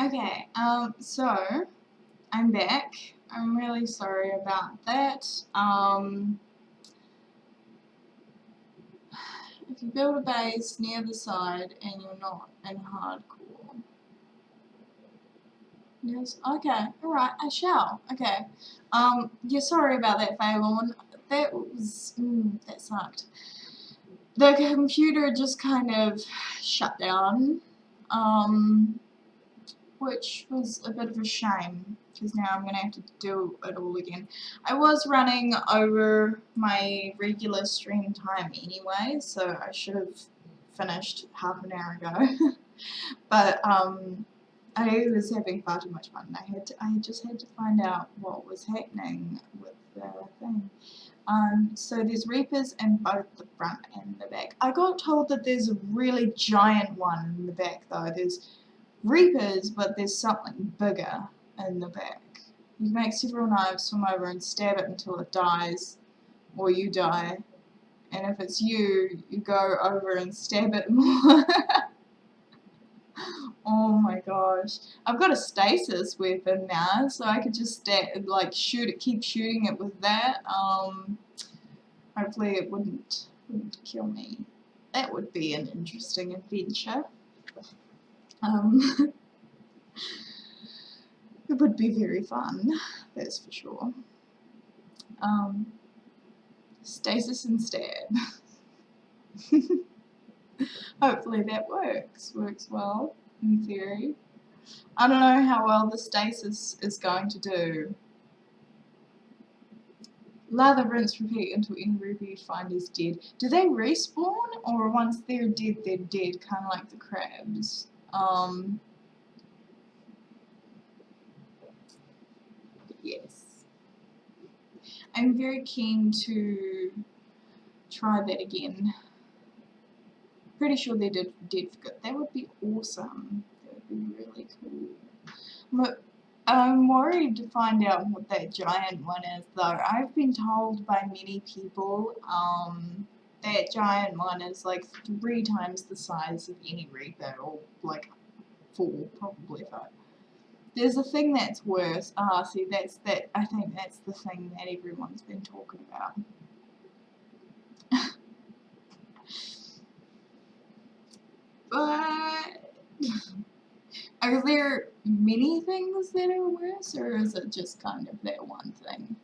Okay, so I'm back. I'm really sorry about that. If you build a base near the side and you're not in hardcore. Yes, okay, alright, I shall. Okay. Yeah, sorry about that, Phalon. That sucked. The computer just kind of shut down. Um, which was a bit of a shame because now I'm going to have to do it all again. I was running over my regular stream time anyway, so I should have finished half an hour ago. But I was having far too much fun. I just had to find out what was happening with the thing. So there's Reapers in both the front and the back. I got told that there's a really giant one in the back though. There's Reapers, but there's something bigger in the back. You make several knives, swim over and stab it until it dies, or you die. And if it's you, you go over and stab it more. Oh my gosh. I've got a stasis weapon now, so I could just keep shooting it with that. Hopefully it wouldn't kill me. That would be an interesting adventure. It would be very fun, that's for sure. Stasis and stab. Hopefully that works well, in theory. I don't know how well the stasis is going to do. Lather, rinse, repeat until any ruby you find is dead. Do they respawn, or once they're dead, kind of like the crabs? Yes. I'm very keen to try that again. Pretty sure they're dead for good. That would be awesome. That would be really cool. I'm worried to find out what that giant one is, though. I've been told by many people that giant one is like 3 times the size of any Reaper, or like 4, probably 5. There's a thing that's worse. See, I think that's the thing that everyone's been talking about. But are there many things that are worse, or is it just kind of that one thing?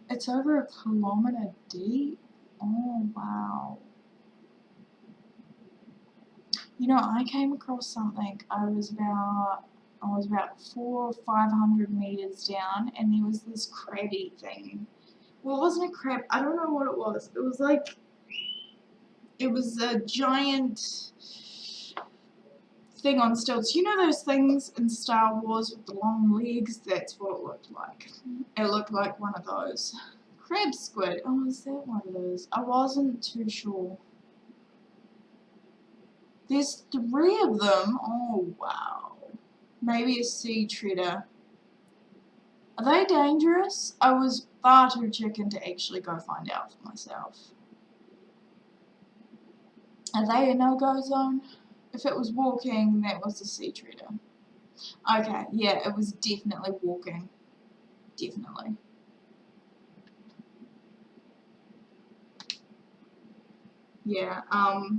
It's over 1 kilometer deep? Oh, wow. You know, I came across something. I was about 400 or 500 meters down, and there was this crabby thing. Well, it wasn't a crab. I don't know what it was. It was a giant thing on stilts. You know those things in Star Wars with the long legs? That's what it looked like. It looked like one of those. Crab squid. Oh, is that what it is? I wasn't too sure. There's 3 of them. Oh, wow. Maybe a sea treader. Are they dangerous? I was far too chicken to actually go find out for myself. Are they a no-go zone? If it was walking, that was a sea treader. Okay, yeah, it was definitely walking. Definitely. Yeah, I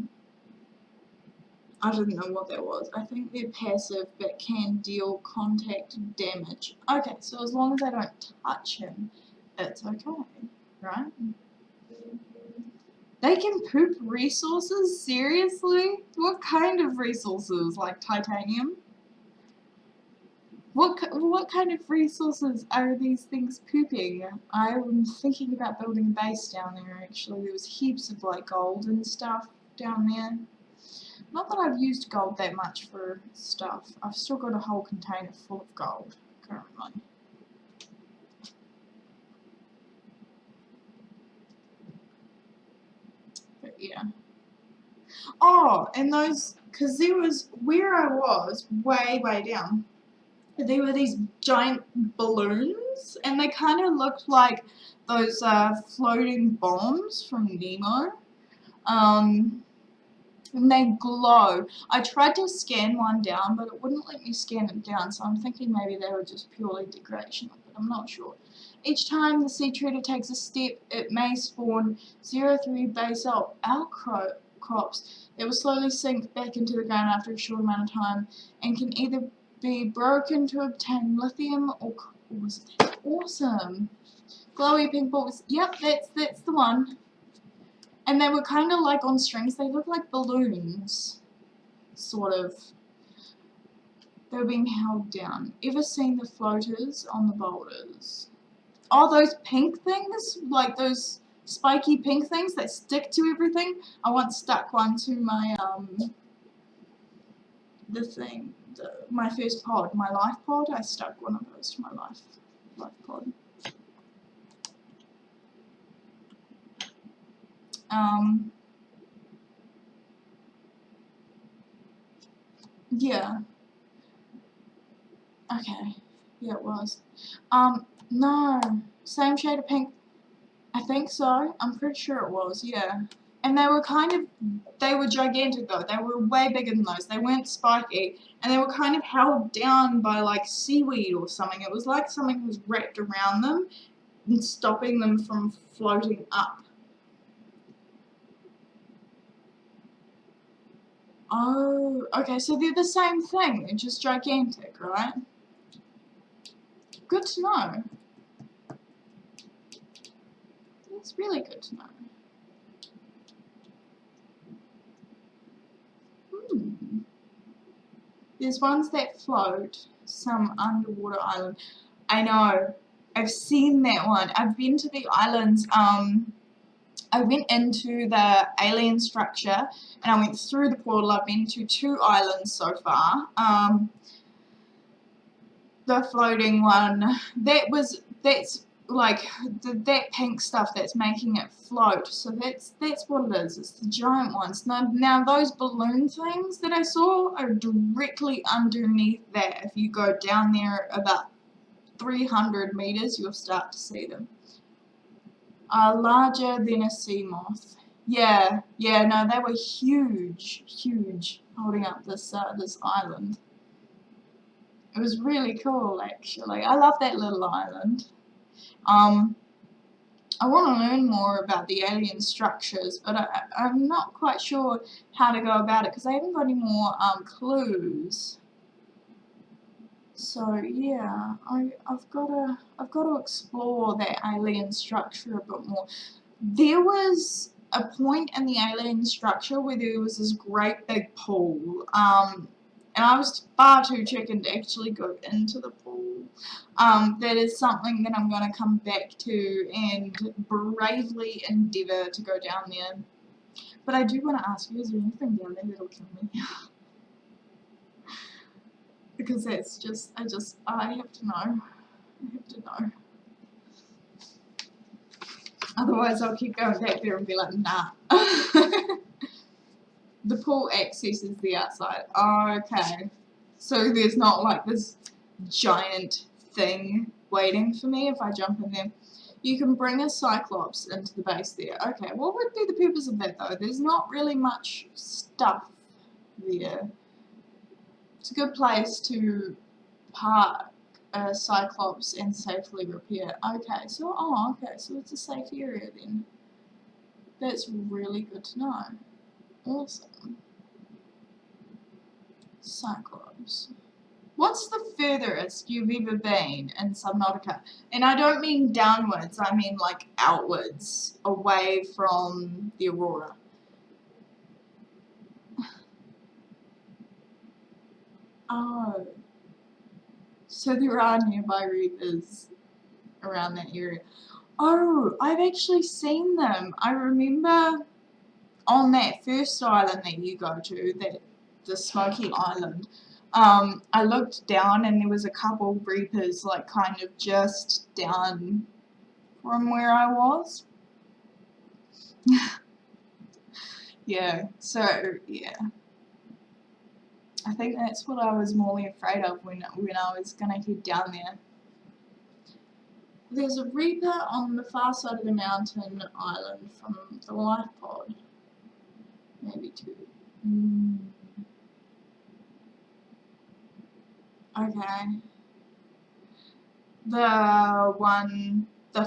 didn't know what that was. I think they're passive but can deal contact damage. Okay, so as long as I don't touch him, it's okay, right? They can poop resources? Seriously? What kind of resources? Like titanium? What kind of resources are these things pooping? I'm thinking about building a base down there actually. There was heaps of like gold and stuff down there. Not that I've used gold that much for stuff. I've still got a whole container full of gold currently. But yeah. Oh, and those, because there was, where I was, way down, there were these giant balloons, and they kind of looked like those floating bombs from Nemo. and they glow. I tried to scan one down, but it wouldn't let me scan it down, so I'm thinking maybe they were just purely decoration, but I'm not sure. Each time the sea treader takes a step, it may spawn 0.3 basalt outcrops that will slowly sink back into the ground after a short amount of time, and can either be broken to obtain lithium or that's awesome. Glowy pink balls. Yep, that's the one. And they were kind of like on strings. They look like balloons, sort of. They were being held down. Ever seen the floaters on the boulders? Oh, those pink things, like those spiky pink things that stick to everything. I once stuck one to my my first pod, my life pod. I stuck one of those to my life pod. Yeah. Okay. Yeah, it was. No. Same shade of pink. I think so. I'm pretty sure it was, yeah. And they were they were gigantic though. They were way bigger than those. They weren't spiky. And they were kind of held down by like seaweed or something. It was like something was wrapped around them and stopping them from floating up. Oh, okay, so they're the same thing. They're just gigantic, right? Good to know. It's really good to know. There's ones that float, some underwater island. I know. I've seen that one. I've been to the islands. I went into the alien structure and I went through the portal. I've been to 2 islands so far. The floating one, that's like that pink stuff that's making it float. So that's what it is. It's the giant ones. Now those balloon things that I saw are directly underneath that. If you go down there about 300 meters, you'll start to see them. Larger than a sea moth. Yeah, no, they were huge, holding up this island. It was really cool, actually. I love that little island. I want to learn more about the alien structures, but I'm not quite sure how to go about it because I haven't got any more clues. So yeah, I've got to explore that alien structure a bit more. There was a point in the alien structure where there was this great big pool, and I was far too chicken to actually go into the pool. That is something that I'm going to come back to and bravely endeavour to go down there. But I do want to ask you, is there anything down there that'll kill me? Because that's just, I have to know. I have to know. Otherwise I'll keep going back there and be like, nah. The pool accesses the outside. Oh, okay. So there's not like this giant thing waiting for me if I jump in there. You can bring a Cyclops into the base there. Okay, what would be the purpose of that though? There's not really much stuff there. It's a good place to park a Cyclops and safely repair. Okay, so it's a safe area then. That's really good to know. Awesome. Cyclops. What's the furthest you've ever been in Subnautica? And I don't mean downwards, I mean like outwards, away from the Aurora. Oh. So there are nearby reapers around that area. Oh, I've actually seen them. I remember on that first island that you go to, the Smoky Island, I looked down and there was a couple reapers like kind of just down from where I was. Yeah, so yeah. I think that's what I was more afraid of when I was gonna head down there. There's a reaper on the far side of the mountain island from the life pod. Maybe 2. Mm. Okay. The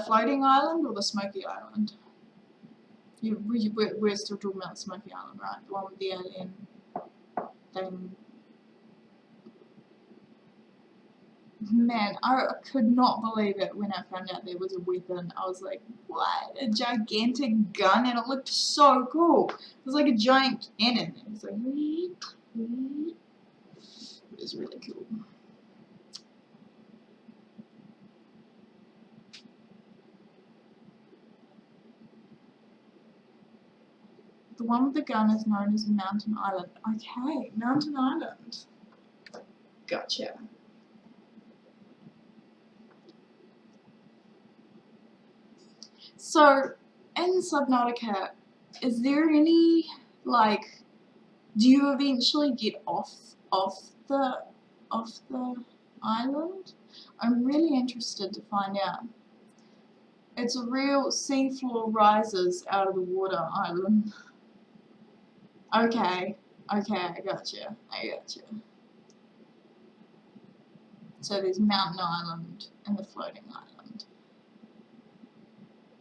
floating island or the smoky island? We're still talking about Smoky Island, right? The one with the alien thing. Man, I could not believe it when I found out there was a weapon. I was like, what? A gigantic gun? And it looked so cool. It was like a giant cannon. It was like, it was really cool. The one with the gun is known as Mountain Island. Okay, Mountain Island. Gotcha. So, in Subnautica, is there any, like, do you eventually get the off the island? I'm really interested to find out. It's a real seafloor rises out of the water island. Okay, I gotcha. So there's Mountain Island and the floating island.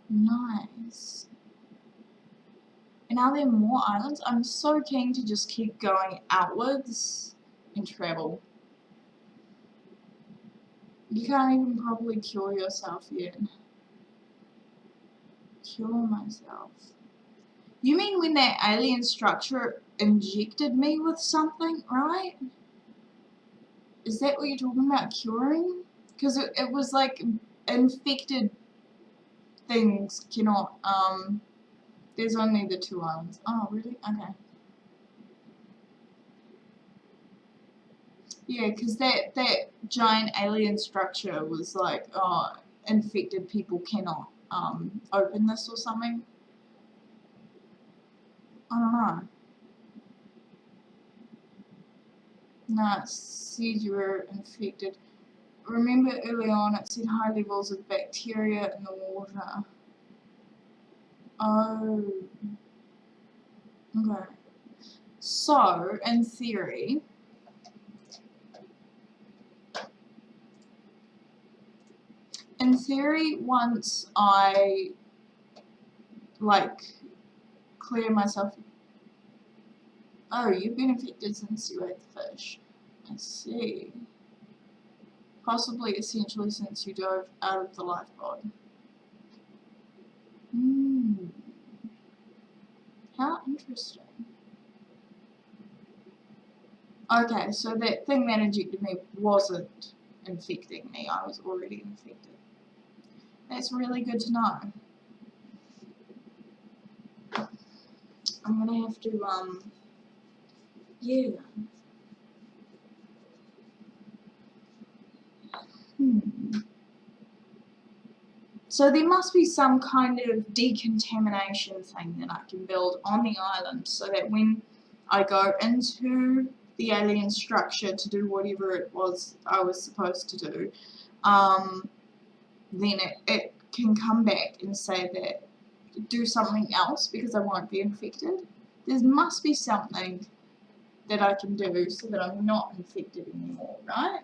Nice. And are there more islands? I'm so keen to just keep going outwards and travel. You can't even probably cure yourself yet. Cure myself. You mean when that alien structure injected me with something, right? Is that what you're talking about, curing? Because it was like infected things cannot, there's only the 2 islands. Oh, really? Okay. Yeah, because that giant alien structure was like, oh, infected people cannot open this or something. I don't know. No, it said you were infected. Remember early on it said high levels of bacteria in the water. Oh. Okay. So, in theory, once I, like, clear myself. Oh, you've been infected since you ate the fish. I see. Possibly, essentially, since you dove out of the lifeboat. Hmm. How interesting. Okay, so that thing that injected me wasn't infecting me. I was already infected. That's really good to know. I'm gonna have to, yeah. So there must be some kind of decontamination thing that I can build on the island so that when I go into the alien structure to do whatever it was I was supposed to do, then it can come back and say that do something else because I won't be infected. There must be something that I can do so that I'm not infected anymore, right?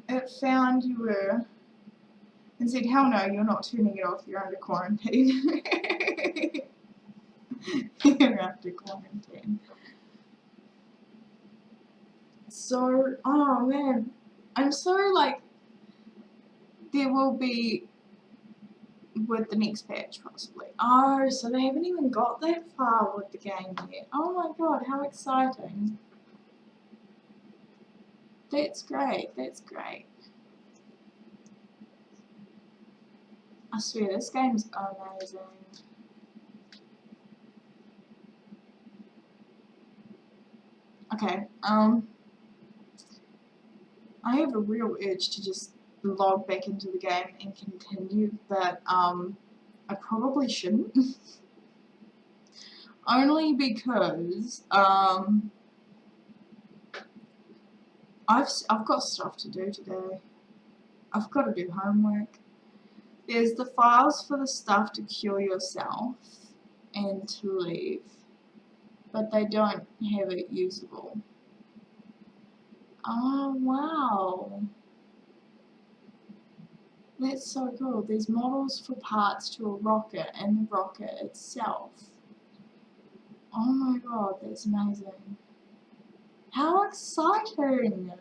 It found you were and said, hell no, you're not turning it off, you're under quarantine. You're under quarantine. So, oh man, I'm so like, there will be with the next patch possibly. Oh, so they haven't even got that far with the game yet. Oh my god, how exciting. That's great, that's great. I swear, this game's amazing. Okay, I have a real urge to just log back into the game and continue, but I probably shouldn't. Only because I've got stuff to do today. I've got to do homework. There's the files for the stuff to cure yourself and to leave, but they don't have it usable. Oh wow, that's so cool. There's models for parts to a rocket and the rocket itself. Oh my god, that's amazing. How exciting!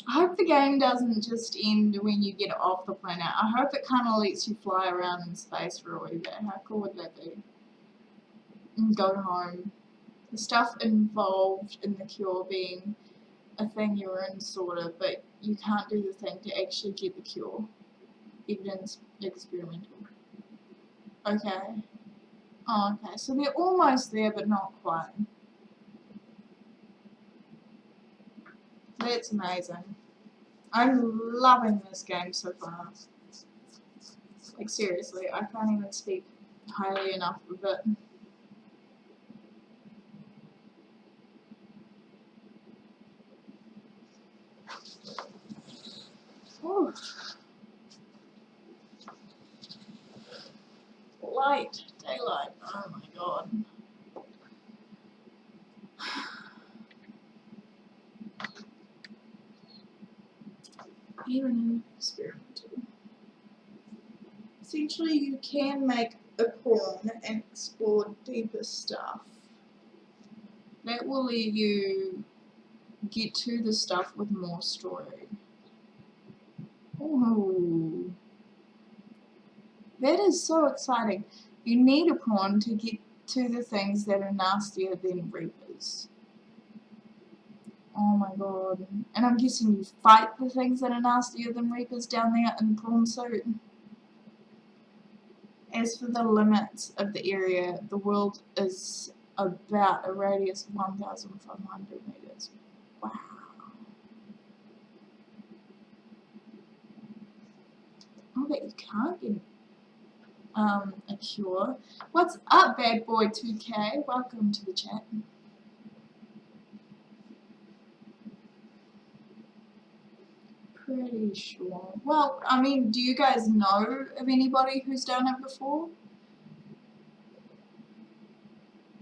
I hope the game doesn't just end when you get off the planet. I hope it kind of lets you fly around in space for a wee bit. How cool would that be? And go home. The stuff involved in the cure being a thing you're in, sort of, but you can't do the thing to actually get the cure. Evidence experimental. Okay. Oh, okay. So they're almost there, but not quite. That's amazing. I'm loving this game so far. Like, seriously, I can't even speak highly enough of it. Ooh. Light, daylight, oh my god. Even experimental. Essentially, you can make a prawn and explore deeper stuff. That will let you get to the stuff with more story. Oh, that is so exciting. You need a prawn to get to the things that are nastier than reapers. Oh my god. And I'm guessing you fight the things that are nastier than reapers down there in prawn suit. As for the limits of the area, the world is about a radius of 1,500 meters. Wow. Oh, but you can't get a cure. What's up, bad boy 2K? Welcome to the chat. Pretty sure. Well, I mean, do you guys know of anybody who's done it before?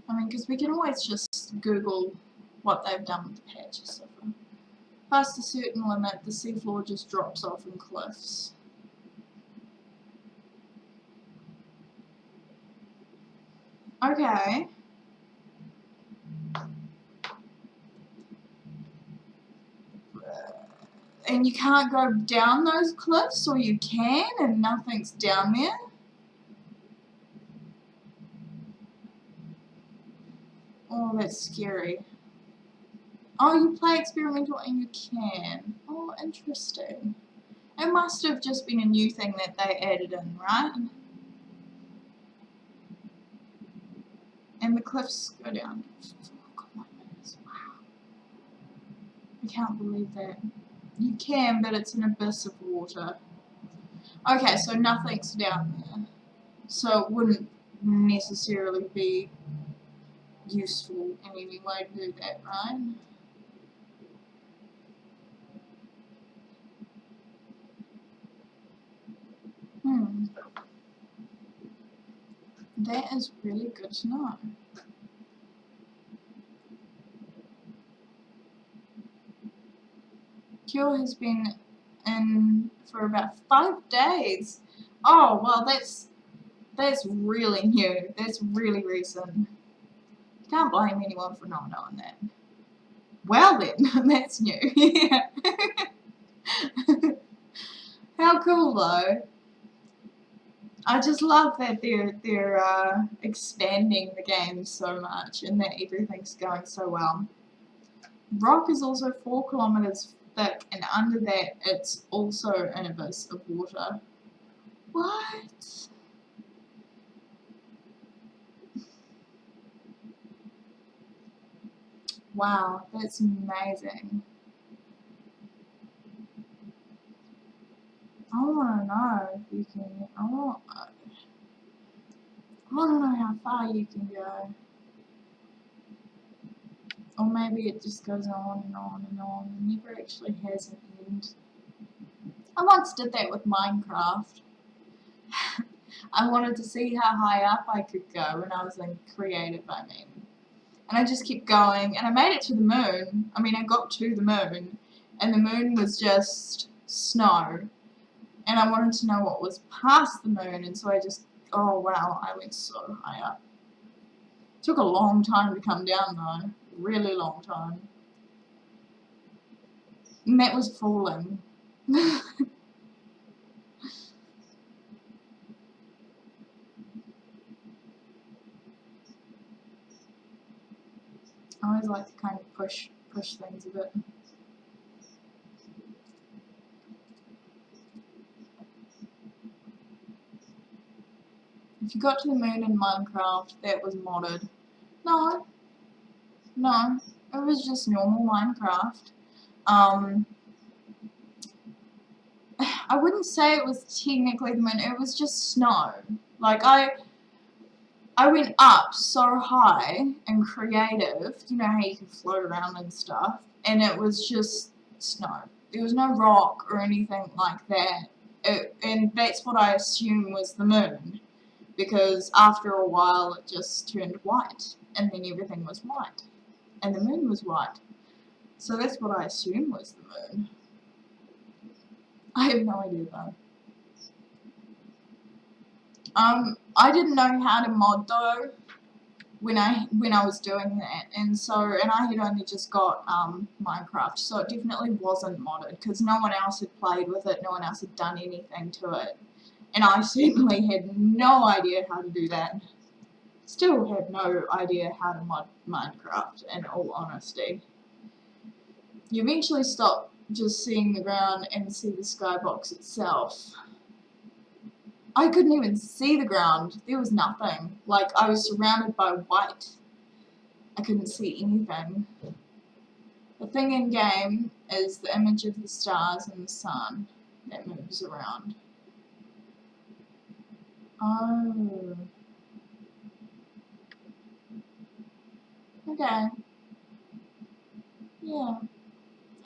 I mean, because we can always just Google what they've done with the patch and stuff. Past a certain limit, the seafloor just drops off in cliffs. Okay. And you can't go down those cliffs, or you can and nothing's down there? Oh, that's scary. Oh, you play experimental and you can. Oh, interesting. It must have just been a new thing that they added in, right? And the cliffs go down 4 kilometers. Wow. I can't believe that. You can, but it's an abyss of water. Okay, so nothing's down there. So it wouldn't necessarily be useful in any way to do that, right? That is really good to know. Cure has been in for about 5 days. Oh, well, that's really new. That's really recent. Can't blame anyone for not knowing that. Well then, that's new. Yeah. How cool though. I just love that they're expanding the game so much and that everything's going so well. Rock is also 4 kilometers thick, and under that it's also an abyss of water. What? Wow, that's amazing. I want to know if you can. I want to know how far you can go. Or maybe it just goes on and on and on and never actually has an end. I once did that with Minecraft. I wanted to see how high up I could go when I was in creative, I mean. And I just kept going, and I made it to the moon. I mean, I got to the moon, and the moon was just snow. And I wanted to know what was past the moon, and so I just, oh wow, I went so high up. It took a long time to come down though, really long time. And that was falling. I always like to kind of push things a bit. If you got to the moon in Minecraft, that was modded. No, no, it was just normal Minecraft. I wouldn't say it was technically the moon, it was just snow. Like, I went up so high and creative, you know how you can float around and stuff, and it was just snow. There was no rock or anything like that. And that's what I assumed was the moon, because after a while it just turned white, and then everything was white, and the moon was white. So that's what I assumed was the moon. I have no idea though. I didn't know how to mod though when I was doing that, and I had only just got Minecraft, so it definitely wasn't modded because no one else had played with it, no one else had done anything to it, and I certainly had no idea how to do that. Still have no idea how to mod Minecraft, in all honesty. You eventually stop just seeing the ground and see the skybox itself. I couldn't even see the ground. There was nothing. Like, I was surrounded by white. I couldn't see anything. The thing in game is the image of the stars and the sun that moves around. Oh. Okay. Yeah.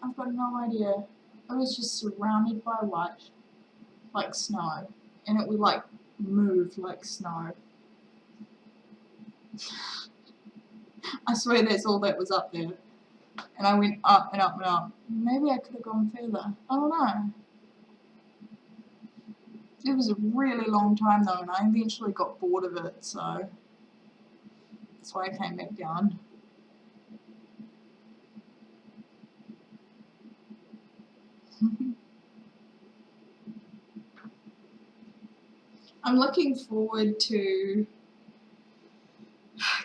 I've got no idea. I was just surrounded by white, like snow. And it would, like, move like snow. I swear that's all that was up there. And I went up and up and up. Maybe I could have gone further. I don't know. It was a really long time though, and I eventually got bored of it, so that's why I came back down. I'm looking forward to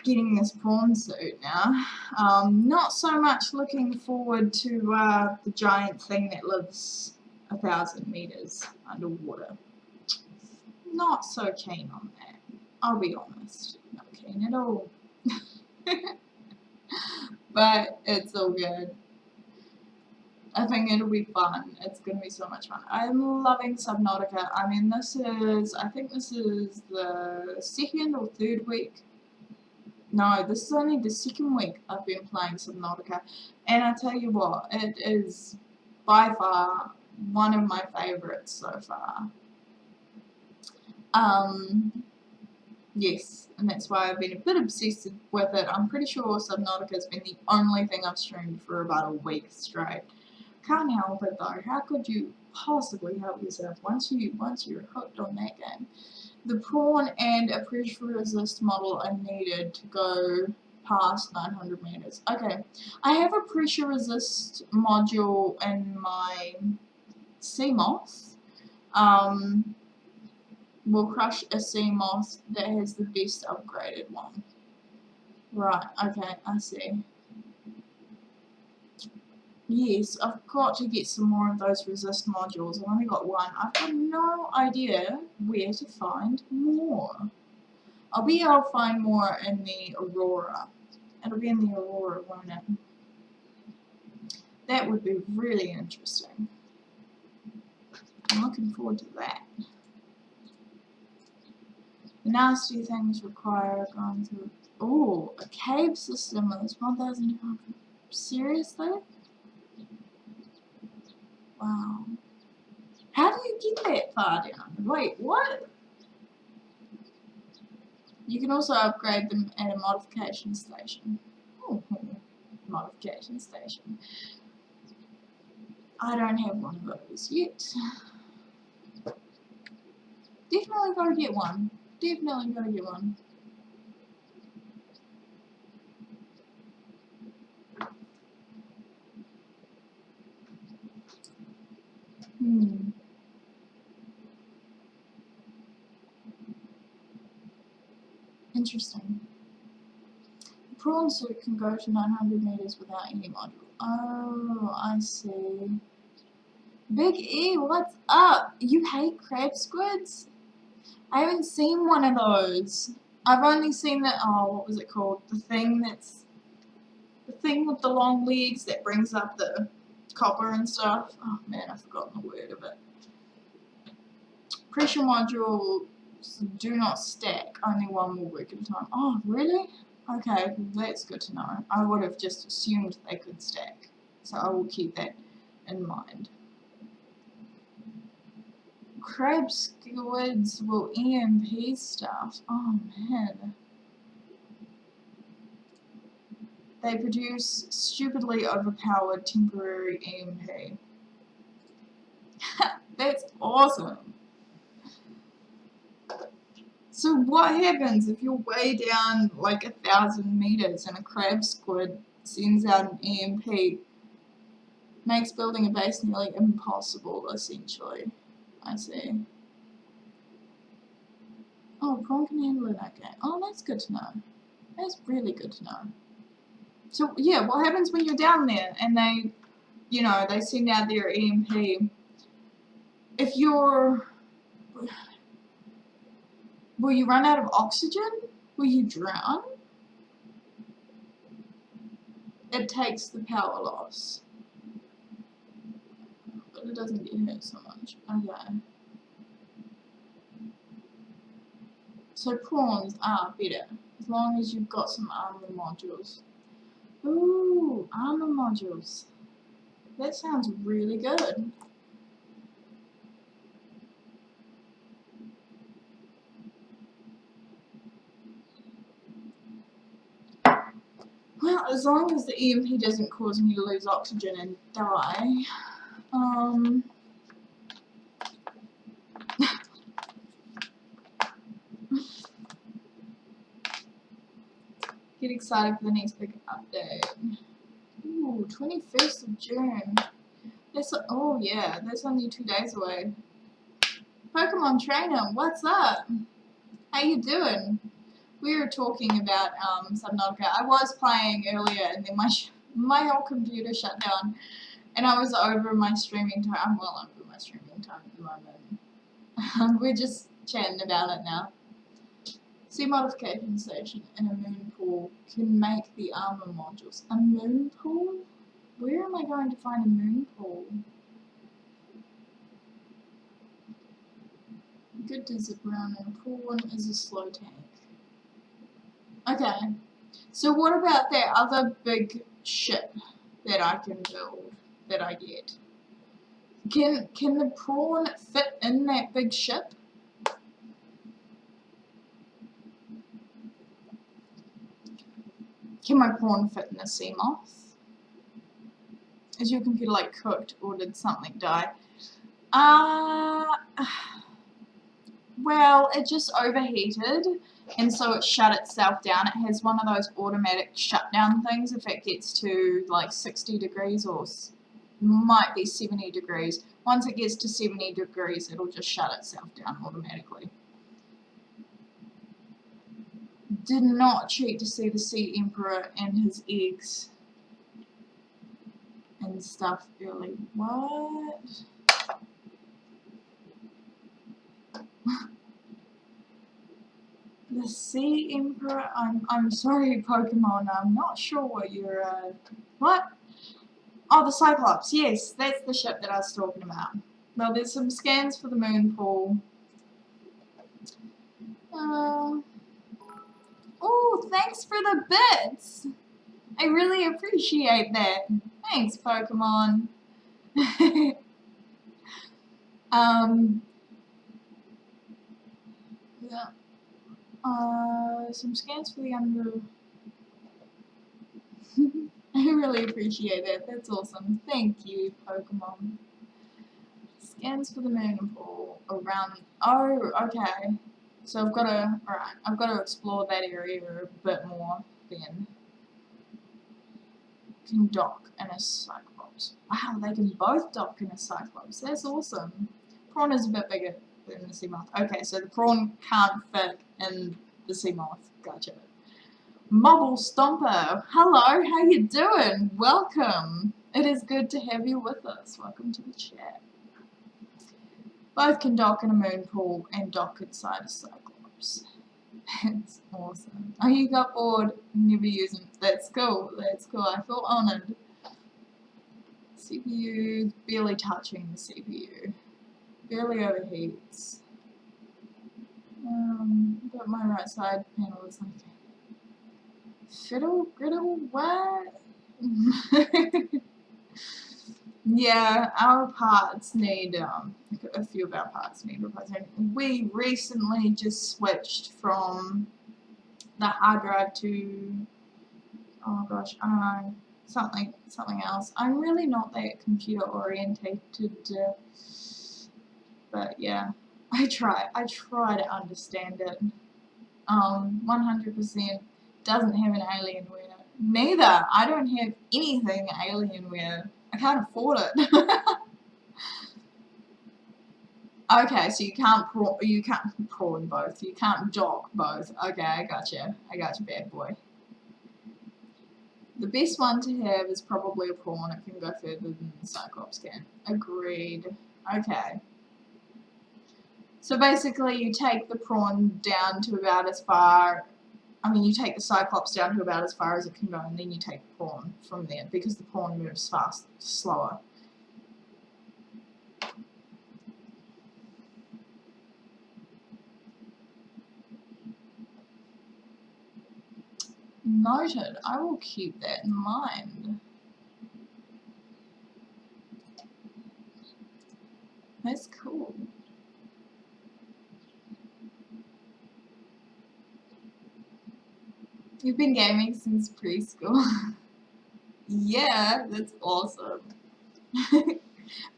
getting this prawn suit now. Not so much looking forward to the giant thing that lives 1,000 meters underwater. Not so keen on that. I'll be honest. Not keen at all. But it's all good. I think it'll be fun. It's going to be so much fun. I'm loving Subnautica. I mean, I think this is the second or third week. No, this is only the second week I've been playing Subnautica. And I tell you what, it is by far one of my favorites so far. Yes, and that's why I've been a bit obsessed with it. I'm pretty sure Subnautica has been the only thing I've streamed for about a week straight. Can't help it though. How could you possibly help yourself once you're hooked on that game? The prawn and a pressure resist model are needed to go past 900 meters. Okay, I have a pressure resist module in my sea moth. We'll crush a sea moth that has the best upgraded one. Right, okay, I see. Yes, I've got to get some more of those resist modules. I've only got one. I've got no idea where to find more. I'll be able to find more in the Aurora. It'll be in the Aurora, won't it? That would be really interesting. I'm looking forward to that. The nasty things require going through. Oh, a cave system with 1,200. Seriously? Wow. How do you get that far down? Wait, what? You can also upgrade them at a modification station. Oh, modification station. I don't have one of those yet. Definitely gotta get one. Definitely gotta get one. Interesting. The prawn suit can go to 900 meters without any module. Oh, I see. Big E, what's up? You hate crab squids? I haven't seen one of those. I've only seen the, oh, what was it called? The thing with the long legs that brings up the copper and stuff. Oh man, I've forgotten the word of it. Pressure modules do not stack, only one will work at a time. Oh, really? Okay, that's good to know. I would have just assumed they could stack, so I will keep that in mind. Crab squids will EMP stuff. Oh man. They produce stupidly overpowered temporary EMP. That's awesome. So what happens if you're way down like 1,000 meters and a crab squid sends out an EMP? Makes building a base nearly impossible, essentially. I see. Oh, prawn can handle it, okay. Oh, that's good to know. That's really good to know. So, yeah, what happens when you're down there and they, you know, they send out their EMP? If you're... Will you run out of oxygen? Will you drown? It takes the power loss. But it doesn't get hurt so much. Okay. So prawns are better, as long as you've got some armor modules. Ooh, armor modules. That sounds really good. Well, as long as the EMP doesn't cause me to lose oxygen and die. Get excited for the next big update. Ooh, 21st of June. That's, oh yeah, that's only 2 days away. Pokemon Trainer, what's up? How you doing? We were talking about Subnautica. I was playing earlier and then my whole computer shut down and I was over my streaming time. I'm well over my streaming time at the moment. We're just chatting about it now. Sea modification station and a moon pool can make the armor modules. A moon pool? Where am I going to find a moon pool? Good to zip around in a pool and is a slow tank. Okay, so what about that other big ship that I can build, that I get? Can the prawn fit in that big ship? Can my prawn fit in a sea moth? Is your computer like cooked or did something die? Well, it just overheated and so it shut itself down. It has one of those automatic shutdown things if it gets to like 60 degrees or might be 70 degrees. Once it gets to 70 degrees, it'll just shut itself down automatically. Did not cheat to see the Sea Emperor and his eggs and stuff early. What? The Sea Emperor? I'm sorry, Pokemon. I'm not sure what you're, what? Oh, the Cyclops. Yes, that's the ship that I was talking about. Well, there's some scans for the moon pool. Oh, thanks for the bits. I really appreciate that. Thanks, Pokemon. Um, yeah. Some scans for the under. I really appreciate it. That's awesome. Thank you, Pokemon. Scans for the moon pool around. Oh, okay. So I've got to. Alright, I've got to explore that area a bit more then. Can dock in a Cyclops. Wow, they can both dock in a Cyclops. That's awesome. Prawn is a bit bigger than the Seamoth. Okay, so the prawn can't fit in the Seamoth. Gotcha. Mobble Stomper, hello, how you doing? Welcome. It is good to have you with us. Welcome to the chat. Both can dock in a moon pool and dock inside a Cyclops. That's awesome. Oh, you got bored, never use them. That's cool, that's cool. I feel honoured. CPU, barely touching the CPU. Barely overheats. But my right side panel is like fiddle, griddle, what? Yeah, our parts need, a few of our parts need replacing. We recently just switched from the hard drive to, oh gosh, I don't know, something else. I'm really not that computer orientated, but yeah, I try to understand it. 100% doesn't have an Alienware. Neither. I don't have anything Alienware. I can't afford it. Okay, so you can't prawn both. You can't dock both. Okay, I gotcha, bad boy. The best one to have is probably a prawn. It can go further than the Cyclops can. Agreed. Okay. So basically, you take the prawn down to about as far. You take the Cyclops down to about as far as it can go, and then you take the prawn from there because the prawn moves slower. Noted. I will keep that in mind. That's cool. You've been gaming since preschool. Yeah, that's awesome.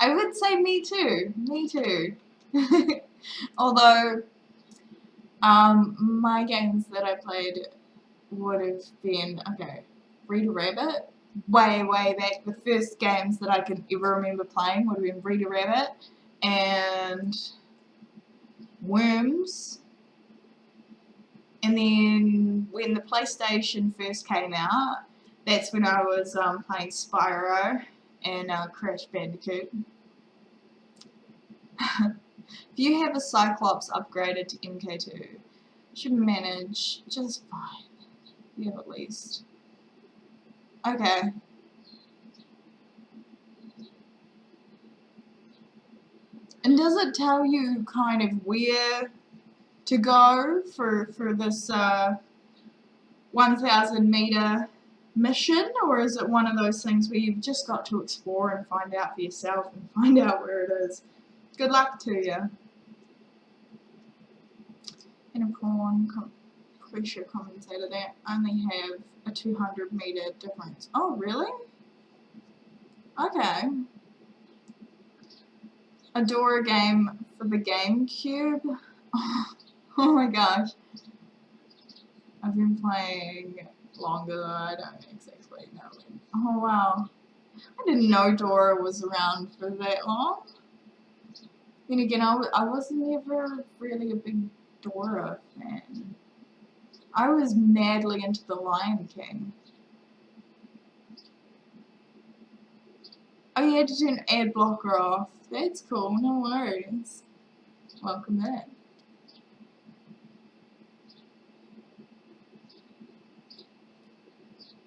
I would say me too. Me too. Although, my games that I played would have been, okay, Rita Rabbit. Way back, the first games that I can ever remember playing would have been Rita Rabbit and Worms. And then when the PlayStation first came out, that's when I was playing Spyro and Crash Bandicoot. If you have a Cyclops upgraded to MK2, you should manage just fine. You have at least. Okay. And does it tell you kind of where to go for this 1,000 meter mission, or is it one of those things where you've just got to explore and find out for yourself and find out where it is? Good luck to you. In a prawn pressure compensator, they only have a 200 meter difference. Oh, really? Okay. A Dora game for the GameCube. Oh my gosh. I've been playing longer though, I don't exactly know when. Oh wow. I didn't know Dora was around for that long. Then again, I wasn't ever really a big Dora fan. I was madly into The Lion King. Oh, you had to turn ad blocker off. That's cool, no worries. Welcome back.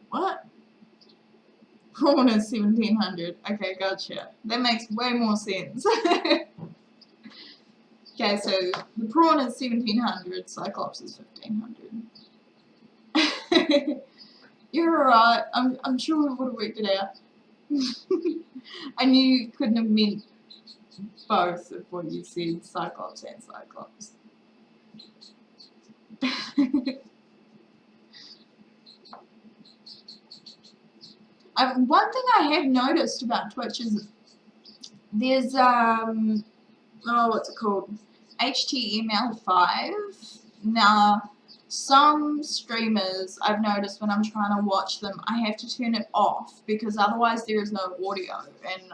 What? Prawn is 1700. Okay, gotcha. That makes way more sense. Okay, so the prawn is 1700, Cyclops is 1500. You're alright. I'm sure we would have worked it out. I knew you couldn't have meant both of what you said, Cyclops and Cyclops. One thing I have noticed about Twitch is there's what's it called? HTML5. Now, some streamers I've noticed when I'm trying to watch them, I have to turn it off because otherwise there is no audio and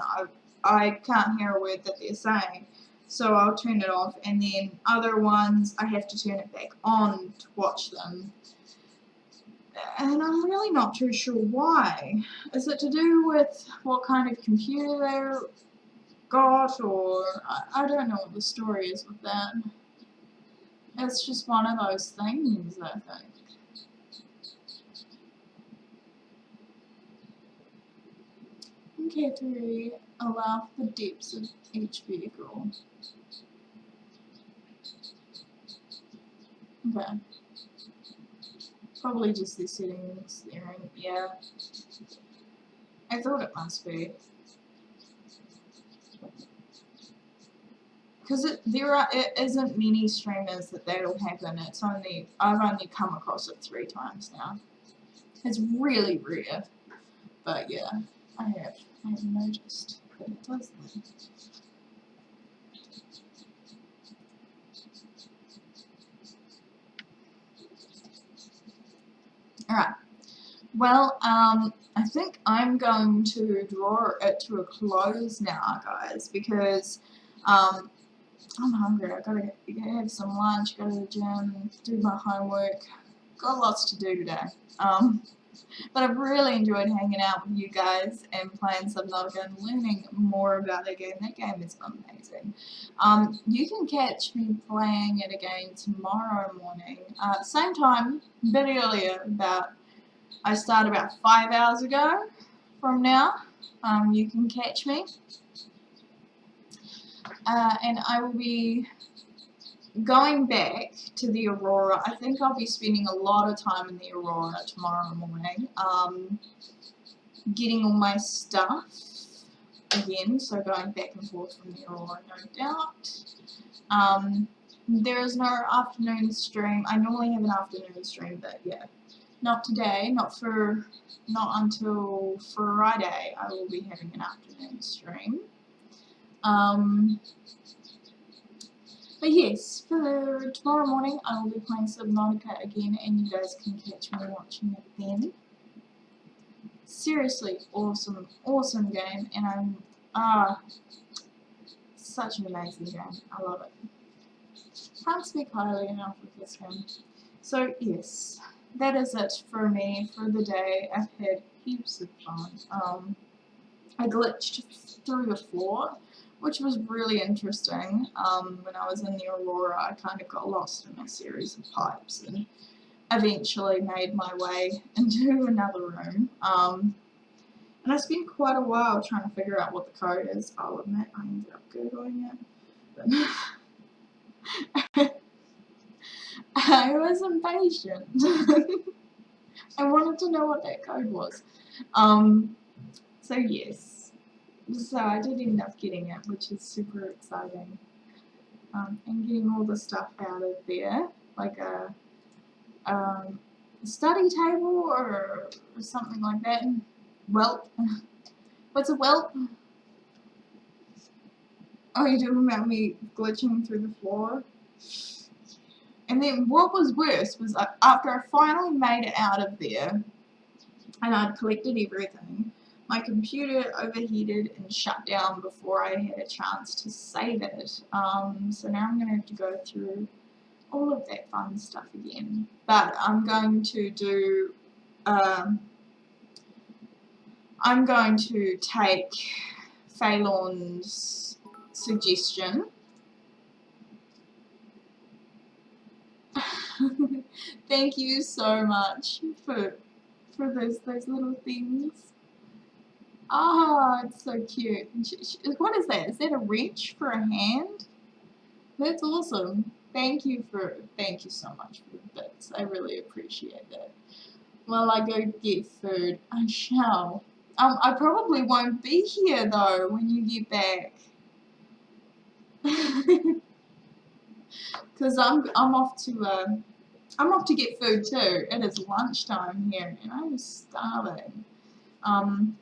I can't hear a word that they're saying. So I'll turn it off, and then other ones I have to turn it back on to watch them. And I'm really not too sure why. Is it to do with what kind of computer they're got, or I don't know what the story is with that. It's just one of those things, I think. Category allow for the depths of each vehicle. Okay. Probably just the settings there, yeah. I thought it must be. Because it isn't many streamers that'll happen. I've only come across it 3 times now. It's really rare, but yeah, I have noticed that it does that. Alright, well, I think I'm going to draw it to a close now, guys, because I'm hungry. I gotta have some lunch, go to the gym, do my homework. Got lots to do today. But I've really enjoyed hanging out with you guys and playing Subnautica and learning more about that game. That game is amazing. You can catch me playing it again tomorrow morning. Same time, a bit earlier. I start about 5 hours ago from now. You can catch me. And I will be going back to the Aurora. I think I'll be spending a lot of time in the Aurora tomorrow morning, getting all my stuff again, so going back and forth from the Aurora, no doubt. There is no afternoon stream. I normally have an afternoon stream, but yeah, not today, not until Friday I will be having an afternoon stream. But yes, for tomorrow morning I will be playing Subnautica again, and you guys can catch me watching it then. Seriously, awesome game, and such an amazing game. I love it. Can't speak highly enough of this game. So yes, that is it for me for the day. I've had heaps of fun. I glitched through the floor, which was really interesting. When I was in the Aurora, I kind of got lost in a series of pipes and eventually made my way into another room. And I spent quite a while trying to figure out what the code is. I'll admit I ended up Googling it. But I was impatient. I wanted to know what that code was. So yes. So I did end up getting it, which is super exciting. And getting all the stuff out of there, like a study table or something like that. Whelp. What's a whelp? Oh, you're talking about me glitching through the floor? And then what was worse was after I finally made it out of there and I'd collected everything, my computer overheated and shut down before I had a chance to save it. So now I'm going to have to go through all of that fun stuff again. But I'm going to do, I'm going to take Phalon's suggestion. Thank you so much for those little things. Ah, it's so cute. What is that? Is that a wrench for a hand? That's awesome. Thank you so much for the bits. I really appreciate that. While I go get food, I shall. I probably won't be here though when you get back. Because I'm off to get food too. It is lunchtime here, and I'm starving. Um,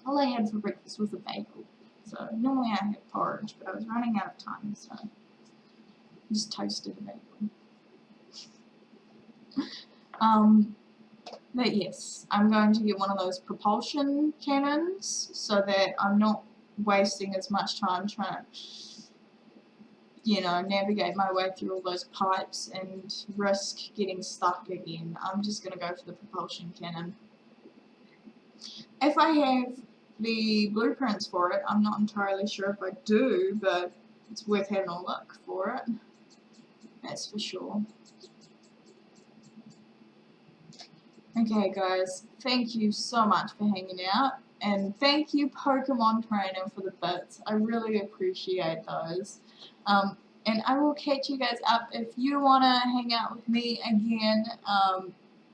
all I had for breakfast was a bagel. So normally I have porridge, but I was running out of time, so I just toasted a bagel. But yes, I'm going to get one of those propulsion cannons so that I'm not wasting as much time trying to, navigate my way through all those pipes and risk getting stuck again. I'm just going to go for the propulsion cannon. If I have the blueprints for it, I'm not entirely sure if I do, but it's worth having a look for it. That's for sure. Okay guys, thank you so much for hanging out, and thank you Pokemon Trainer for the bits. I really appreciate those. And I will catch you guys up. If you want to hang out with me again,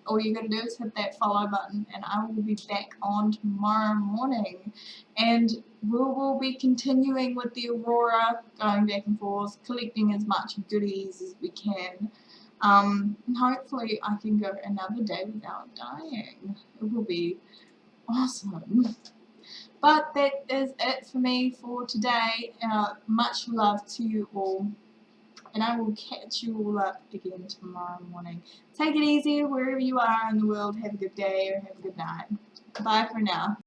all you gotta do is hit that follow button, and I will be back on tomorrow morning. And we will be continuing with the Aurora, going back and forth, collecting as much goodies as we can. Hopefully I can go another day without dying. It will be awesome. But that is it for me for today. Much love to you all. And I will catch you all up again tomorrow morning. Take it easy wherever you are in the world. Have a good day or have a good night. Bye for now.